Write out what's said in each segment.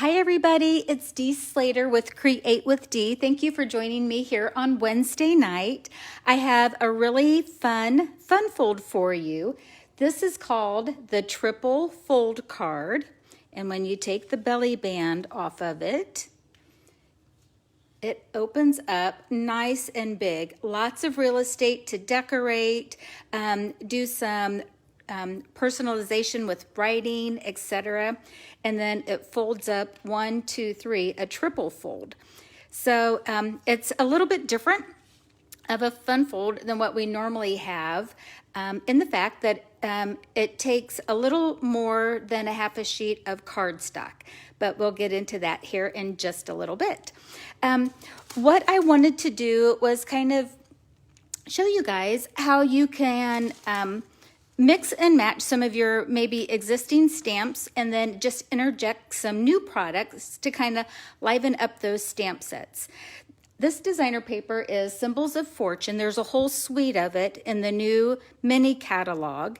Hi everybody, it's Dee Slater with Create with Dee. Thank you for joining me here on Wednesday night. I have a really fun fold for you. This is called the triple fold card. And when you take the belly band off of it, it opens up nice and big. Lots of real estate to decorate, do some personalization with writing, etc. And then it folds up 1, 2, 3, a triple fold. So it's a little bit different of a fun fold than what we normally have in the fact that it takes a little more than a half a sheet of cardstock, but we'll get into that here in just a little bit. What I wanted to do was kind of show you guys how you can mix and match some of your maybe existing stamps and then just interject some new products to kind of liven up those stamp sets. This designer paper is Symbols of Fortune. There's a whole suite of it in the new mini catalog.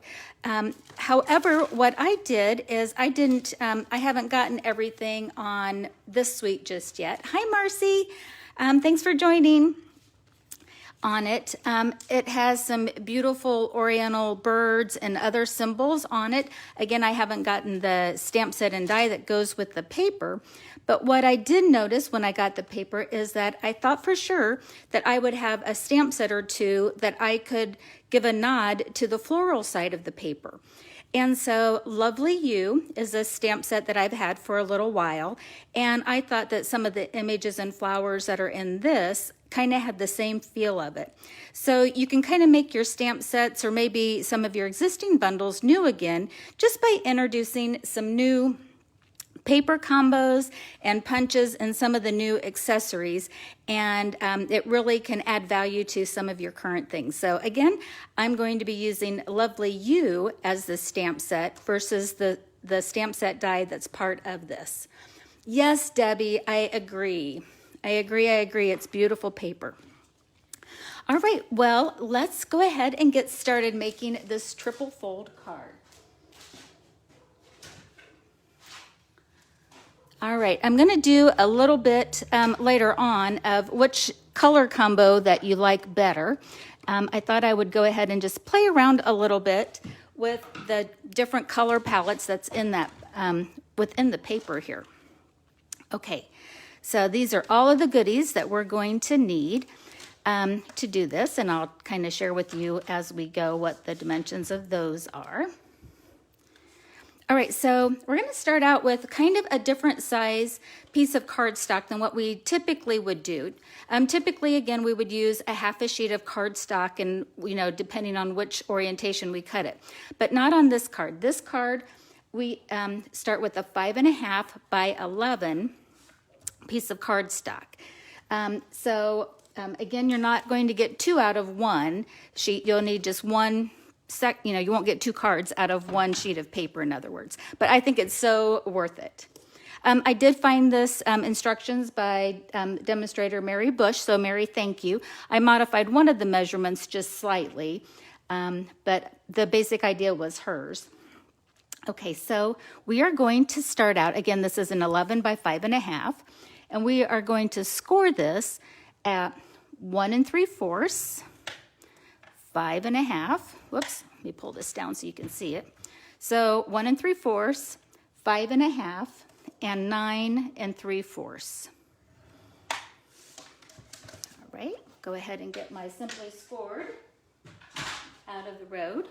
However, what I did is I haven't gotten everything on this suite just yet. Hi, Marcy. Thanks for joining on it. It has some beautiful oriental birds and other symbols on it. Again, I haven't gotten the stamp set and die that goes with the paper, but what I did notice when I got the paper is that I thought for sure that I would have a stamp set or two that I could give a nod to the floral side of the paper. And so Lovely You is a stamp set that I've had for a little while, and I thought that some of the images and flowers that are in this kind of had the same feel of it. So you can kind of make your stamp sets or maybe some of your existing bundles new again just by introducing some new paper combos and punches and some of the new accessories, and it really can add value to some of your current things. So again, I'm going to be using Lovely You as the stamp set versus the stamp set die that's part of this. Yes, Debbie, I agree. I agree. It's beautiful paper. All right, well, let's go ahead and get started making this triple fold card. All right, I'm going to do a little bit later on of which color combo that you like better. I thought I would go ahead and just play around a little bit with the different color palettes that's in that within the paper here. Okay, so these are all of the goodies that we're going to need to do this, and I'll kind of share with you as we go what the dimensions of those are. All right, so we're going to start out with kind of a different size piece of cardstock than what we typically would do. Typically, again, we would use a half a sheet of cardstock, and depending on which orientation we cut it, but not on this card. This card, we start with a 5.5 by 11 piece of cardstock. Again, you're not going to get two out of one sheet. You'll need just one. You won't get two cards out of one sheet of paper, in other words. But I think it's so worth it. I did find this instructions by demonstrator Mary Bush. So Mary, thank you. I modified one of the measurements just slightly, but the basic idea was hers. Okay, so we are going to start out, again, this is an 11 by 5.5, and we are going to score this at 1 3/4, 5.5. Whoops, let me pull this down so you can see it. So 1 3/4, 5.5, and 9 3/4. All right, go ahead and get my Simply Scored out of the road.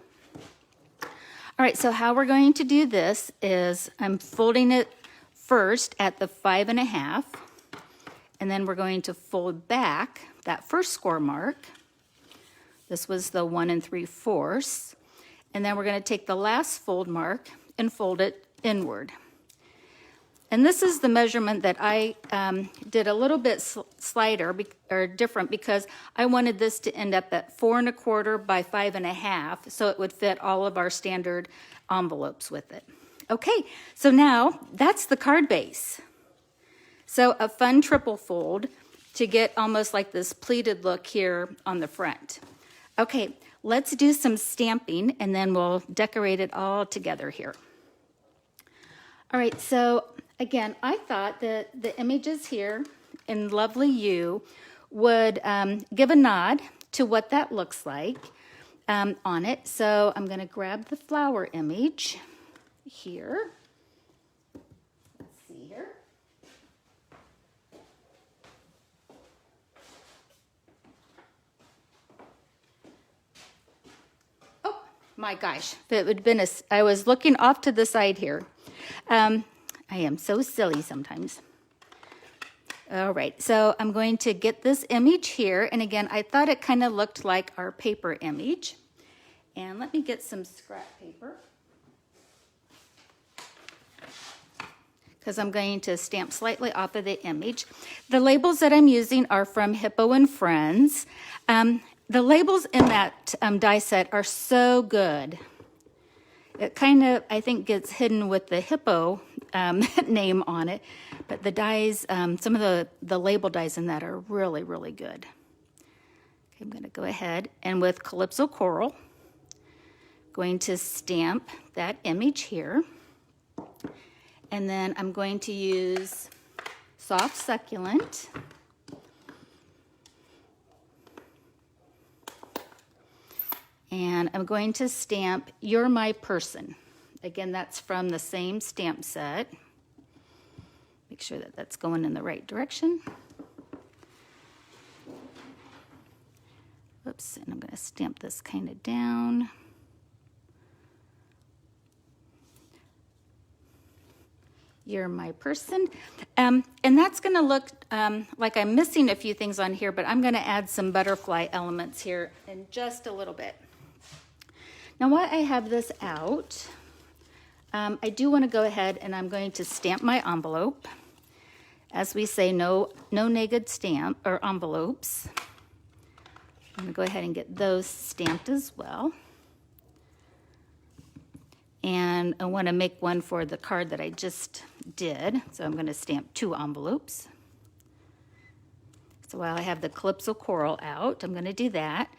All right, so how we're going to do this is I'm folding it first at the 5.5, and then we're going to fold back that first score mark. This was the 1 3/4, and then we're going to take the last fold mark and fold it inward. And this is the measurement that I did a little bit slighter or different because I wanted this to end up at 4 1/4 by 5.5, so it would fit all of our standard envelopes with it. Okay, so now that's the card base. So a fun triple fold to get almost like this pleated look here on the front. Okay, let's do some stamping and then we'll decorate it all together here. All right, so Again, I thought that the images here in Lovely You would give a nod to what that looks like on it. So I'm going to grab the flower image here. Let's see here. Oh my gosh, if it would have been I was looking off to the side here. I am so silly sometimes. All right, so I'm going to get this image here. And again, I thought it kind of looked like our paper image. And let me get some scrap paper, because I'm going to stamp slightly off of the image. The labels that I'm using are from Hippo and Friends. The labels in that die set are so good. It kind of, I think, gets hidden with the Hippo name on it, but the dies, some of the label dies in that are really, really good. Okay, I'm going to go ahead and with Calypso Coral, going to stamp that image here. And then I'm going to use Soft Succulent. And I'm going to stamp You're My Person. Again, that's from the same stamp set. Make sure that that's going in the right direction. Whoops, and I'm going to stamp this kind of down. You're My Person. And that's going to look like I'm missing a few things on here, but I'm going to add some butterfly elements here in just a little bit. Now, while I have this out, I do want to go ahead and I'm going to stamp my envelope. As we say, no naked stamp or envelopes. I'm going to go ahead and get those stamped as well. And I want to make one for the card that I just did. So I'm going to stamp 2 envelopes. So while I have the Calypso Coral out, I'm going to do that.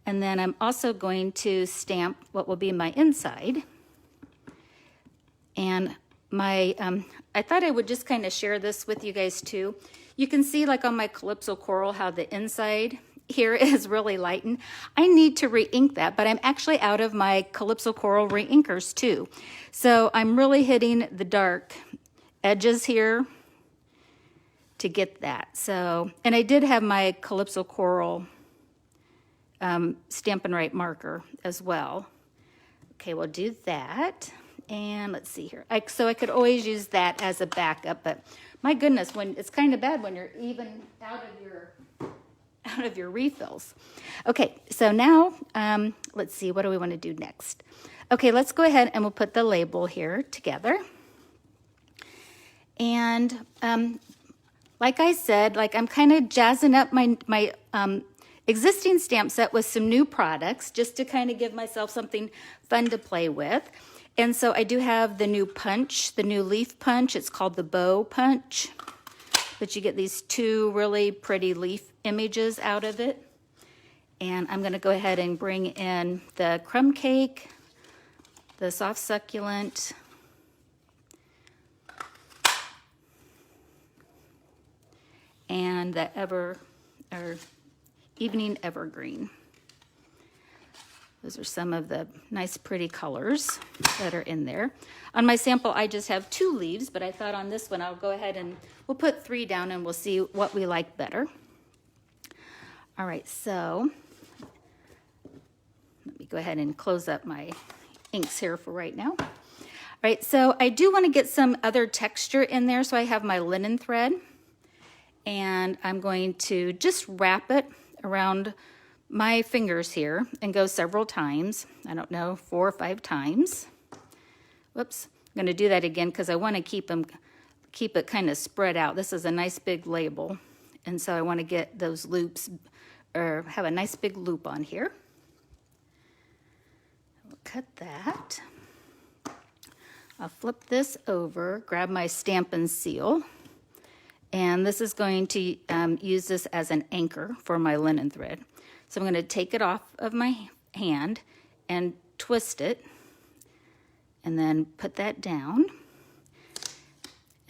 And then I'm also going to stamp what will be my inside. And my, I thought I would just kind of share this with you guys too. You can see like on my Calypso Coral how the inside here is really lightened. I need to re-ink that, but I'm actually out of my Calypso Coral re-inkers too. So I'm really hitting the dark edges here to get that. So, and I did have my Calypso Coral Stampin' Right marker as well. Okay, we'll do that. And let's see here. So I could always use that as a backup, but my goodness, when it's kind of bad when you're even out of your refills. Okay, so now let's see, what do we want to do next? Okay, let's go ahead and we'll put the label here together. And like I said, like I'm kind of jazzing up my existing stamp set with some new products just to kind of give myself something fun to play with. And so I do have the new punch, the new leaf punch. It's called the bow punch. But you get these 2 really pretty leaf images out of it. And I'm going to go ahead and bring in the crumb cake, the soft succulent, and the evening evergreen. Those are some of the nice pretty colors that are in there. On my sample, I just have 2 leaves, but I thought on this one, I'll go ahead and we'll put 3 down and we'll see what we like better. All right, so let me go ahead and close up my inks here for right now. All right, so I do want to get some other texture in there, so I have my linen thread, and I'm going to just wrap it around my fingers here and go several times. I don't know, 4 or 5 times. Whoops, I'm going to do that again because I want to keep it kind of spread out. This is a nice big label, and so I want to get those loops, or have a nice big loop on here. We'll cut that. I'll flip this over, grab my Stampin' Seal, and this is going to use this as an anchor for my linen thread. So I'm going to take it off of my hand and twist it, and then put that down.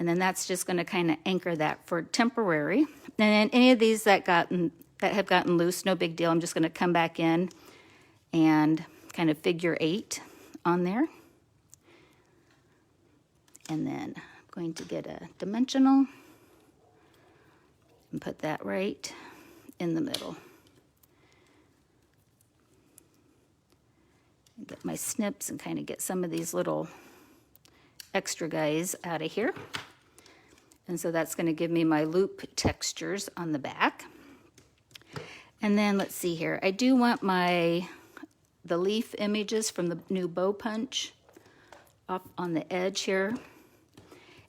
And then that's just going to kind of anchor that for temporary. And then any of these that have gotten loose, no big deal. I'm just going to come back in and kind of figure 8 on there. And then I'm going to get a dimensional and put that right in the middle. Get my snips and kind of get some of these little extra guys out of here. And so that's going to give me my loop textures on the back. And then let's see here. I do want the leaf images from the new bow punch up on the edge here.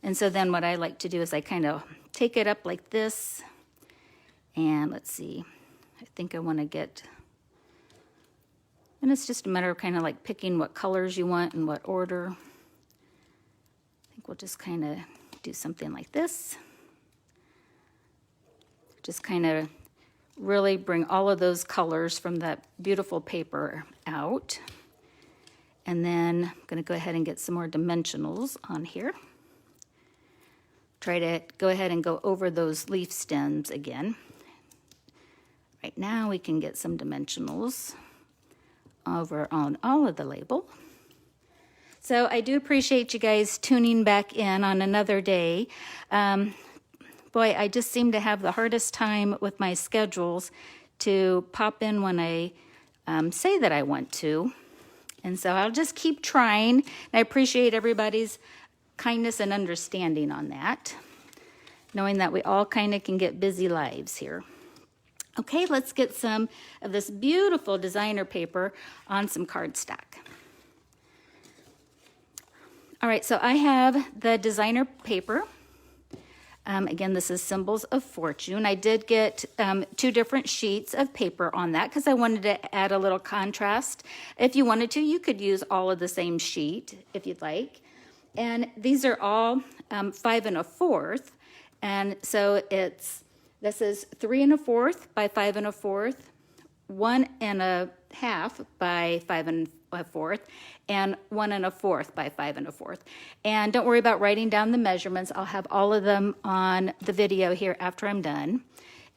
And so then what I like to do is I kind of take it up like this. And let's see. I think I want to get, and it's just a matter of kind of like picking what colors you want and what order. I think we'll just kind of do something like this. Just kind of really bring all of those colors from that beautiful paper out. And then I'm going to go ahead and get some more dimensionals on here. Try to go ahead and go over those leaf stems again. Right now we can get some dimensionals over on all of the label. So I do appreciate you guys tuning back in on another day. Boy, I just seem to have the hardest time with my schedules to pop in when I say that I want to. And so I'll just keep trying. And I appreciate everybody's kindness and understanding on that, knowing that we all kind of can get busy lives here. Okay, let's get some of this beautiful designer paper on some cardstock. All right, so I have the designer paper. Again, this is Symbols of Fortune. I did get 2 different sheets of paper on that because I wanted to add a little contrast. If you wanted to, you could use all of the same sheet if you'd like. And these are all 5 1/4. And so this is 3 1/4 by 5 1/4, 1 1/2 by 5 1/4, and 1 1/4 by 5 1/4. And don't worry about writing down the measurements. I'll have all of them on the video here after I'm done.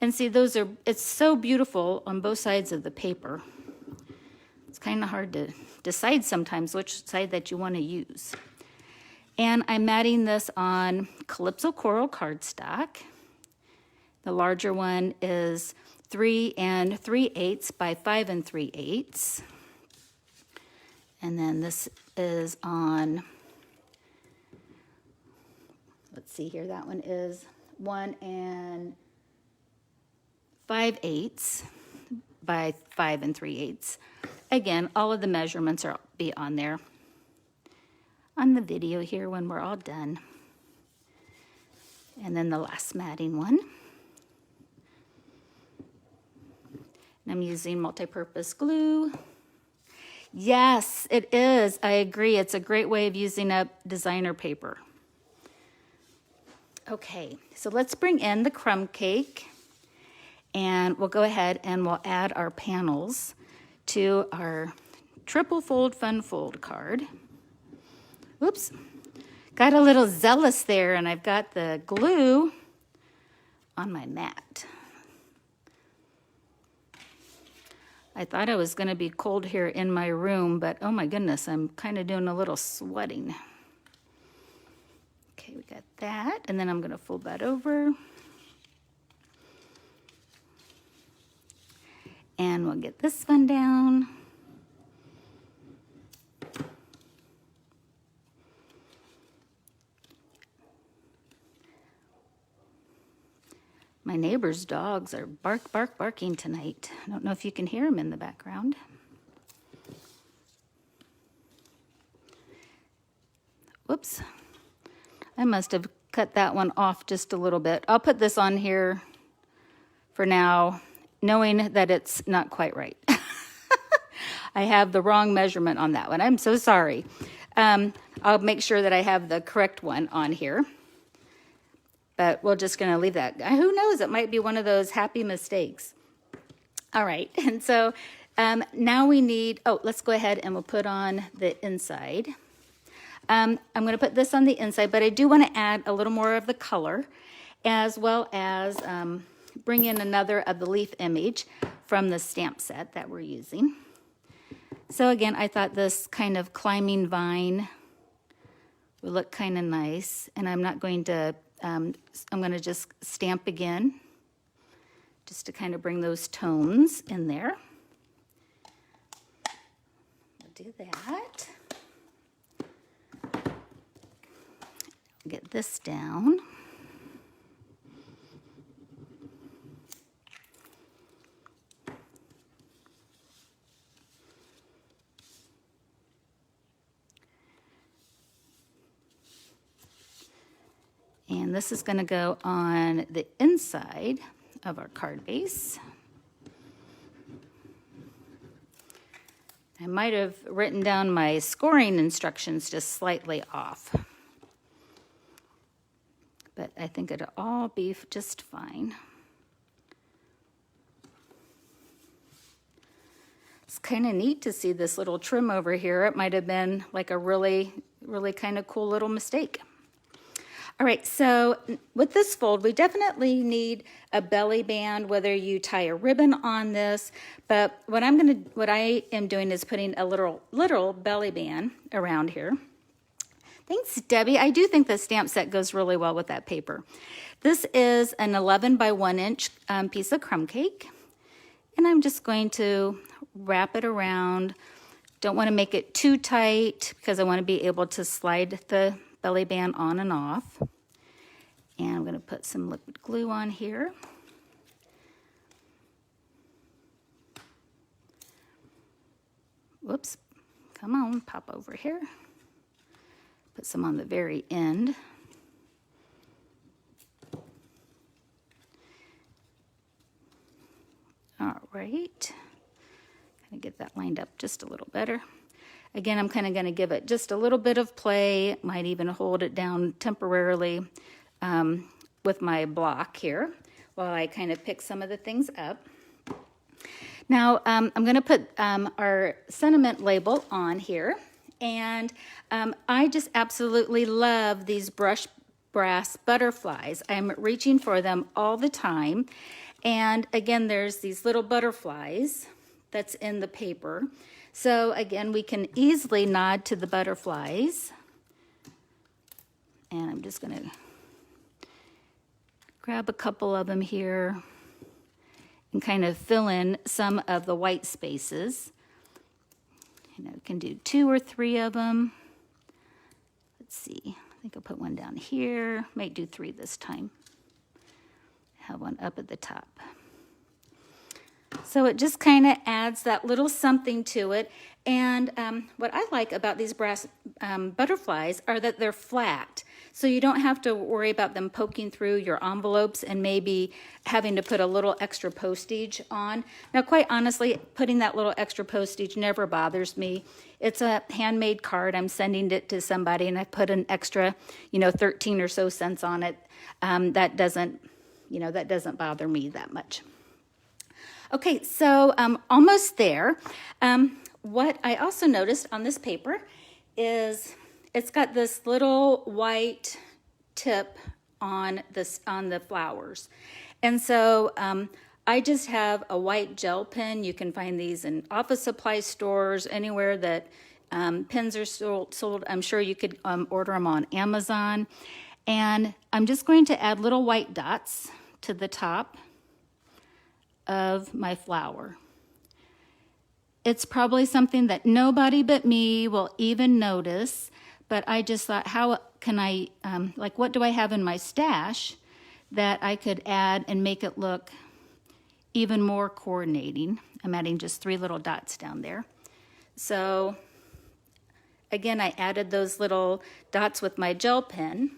And see, it's so beautiful on both sides of the paper. It's kind of hard to decide sometimes which side that you want to use. And I'm matting this on Calypso Coral cardstock. The larger one is 3 3/8 by 5 3/8. And then this is on, let's see here, that one is 1 5/8 by 5 3/8. Again, all of the measurements will be on there on the video here when we're all done. And then the last matting one. And I'm using multi-purpose glue. Yes, it is. I agree. It's a great way of using up designer paper. Okay, so let's bring in the crumb cake. And we'll go ahead and we'll add our panels to our triple fold fun fold card. Oops, got a little zealous there, and I've got the glue on my mat. I thought it was going to be cold here in my room, but oh my goodness, I'm kind of doing a little sweating. Okay, we got that, and then I'm going to fold that over. And we'll get this one down. My neighbor's dogs are barking tonight. I don't know if you can hear them in the background. Whoops. I must have cut that one off just a little bit. I'll put this on here for now, knowing that it's not quite right. I have the wrong measurement on that one. I'm so sorry. I'll make sure that I have the correct one on here. But we're just going to leave that. Who knows? It might be one of those happy mistakes. All right. And so now we need, let's go ahead and we'll put on the inside. I'm going to put this on the inside, but I do want to add a little more of the color, as well as bring in another of the leaf image from the stamp set that we're using. So again, I thought this kind of climbing vine would look kind of nice, and I'm not going to, I'm going to just stamp again, just to kind of bring those tones in there. We'll do that. Get this down. And this is going to go on the inside of our card base. I might have written down my scoring instructions just slightly off, but I think it'll all be just fine. It's kind of neat to see this little trim over here. It might have been like a really kind of cool little mistake. All right, so with this fold, we definitely need a belly band, whether you tie a ribbon on this, but what I am doing is putting a literal belly band around here. Thanks, Debbie. I do think the stamp set goes really well with that paper. This is an 11 by 1 inch piece of crumb cake, and I'm just going to wrap it around. Don't want to make it too tight because I want to be able to slide the belly band on and off. And I'm going to put some liquid glue on here. Whoops, come on, pop over here. Put some on the very end. All right, kind of get that lined up just a little better. Again, I'm kind of going to give it just a little bit of play, might even hold it down temporarily with my block here while I kind of pick some of the things up. Now, I'm going to put our sentiment label on here, and I just absolutely love these brush brass butterflies. I'm reaching for them all the time, and again, there's these little butterflies that's in the paper. So again, we can easily nod to the butterflies. And I'm just going to grab a couple of them here and kind of fill in some of the white spaces. You know, we can do 2 or 3 of them. Let's see, I think I'll put one down here. Might do 3 this time. Have one up at the top. So it just kind of adds that little something to it. And what I like about these brass butterflies are that they're flat. So you don't have to worry about them poking through your envelopes and maybe having to put a little extra postage on. Now, quite honestly, putting that little extra postage never bothers me. It's a handmade card. I'm sending it to somebody and I put an extra, 13 or so cents on it. That doesn't bother me that much. Okay, so almost there. What I also noticed on this paper is it's got this little white tip on the flowers. And so I just have a white gel pen. You can find these in office supply stores, anywhere that pens are sold. I'm sure you could order them on Amazon. And I'm just going to add little white dots to the top of my flower. It's probably something that nobody but me will even notice, but I just thought, how can I, what do I have in my stash that I could add and make it look even more coordinating? I'm adding just 3 little dots down there. So again, I added those little dots with my gel pen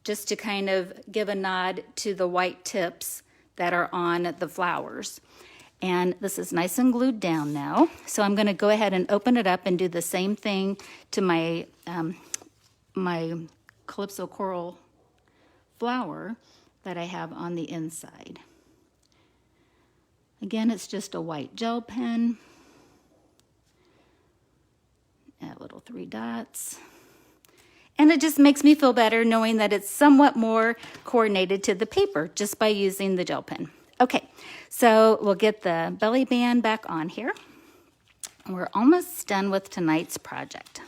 just to kind of give a nod to the white tips that are on the flowers. And this is nice and glued down now. So I'm going to go ahead and open it up and do the same thing to my my Calypso Coral flower that I have on the inside. Again, it's just a white gel pen. Add little 3 dots. And it just makes me feel better knowing that it's somewhat more coordinated to the paper just by using the gel pen. Okay, so we'll get the belly band back on here. We're almost done with tonight's project.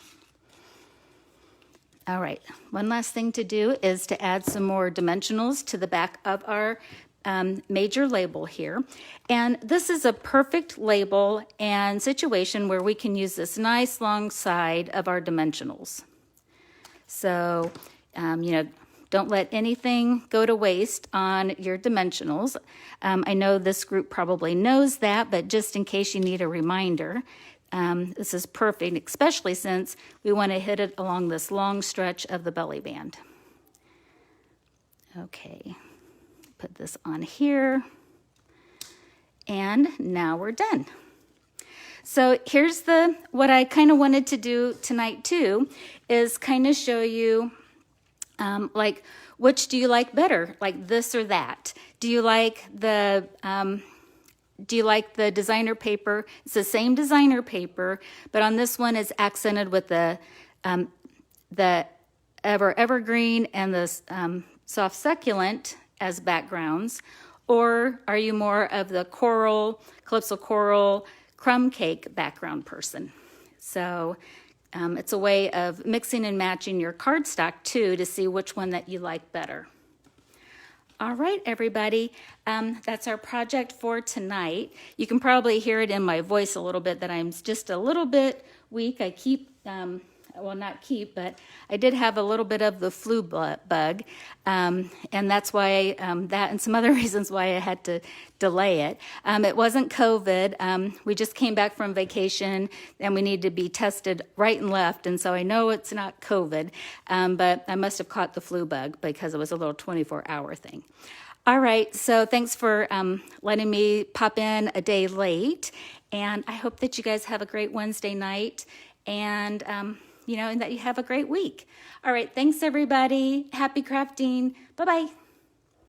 All right, one last thing to do is to add some more dimensionals to the back of our major label here. And this is a perfect label and situation where we can use this nice long side of our dimensionals. So, don't let anything go to waste on your dimensionals. I know this group probably knows that, but just in case you need a reminder, this is perfect, especially since we want to hit it along this long stretch of the belly band. Okay, put this on here, and now we're done. So here's what I kind of wanted to do tonight too, is kind of show you like, which do you like better, like this or that? Do you like the designer paper? It's the same designer paper, but on this one it's accented with the evergreen and the soft succulent as backgrounds, or are you more of the coral, calypso coral, crumb cake background person? So it's a way of mixing and matching your cardstock too to see which one that you like better. All right, everybody, that's our project for tonight. You can probably hear it in my voice a little bit that I'm just a little bit weak. I keep, well, not keep, but I did have a little bit of the flu bug, and that's why, that and some other reasons why I had to delay it. It wasn't COVID. We just came back from vacation, and we needed to be tested right and left, and so I know it's not COVID, but I must have caught the flu bug because it was a little 24-hour thing. All right, so thanks for letting me pop in a day late, and I hope that you guys have a great Wednesday night, and and that you have a great week. All right, thanks everybody. Happy crafting. Bye-bye.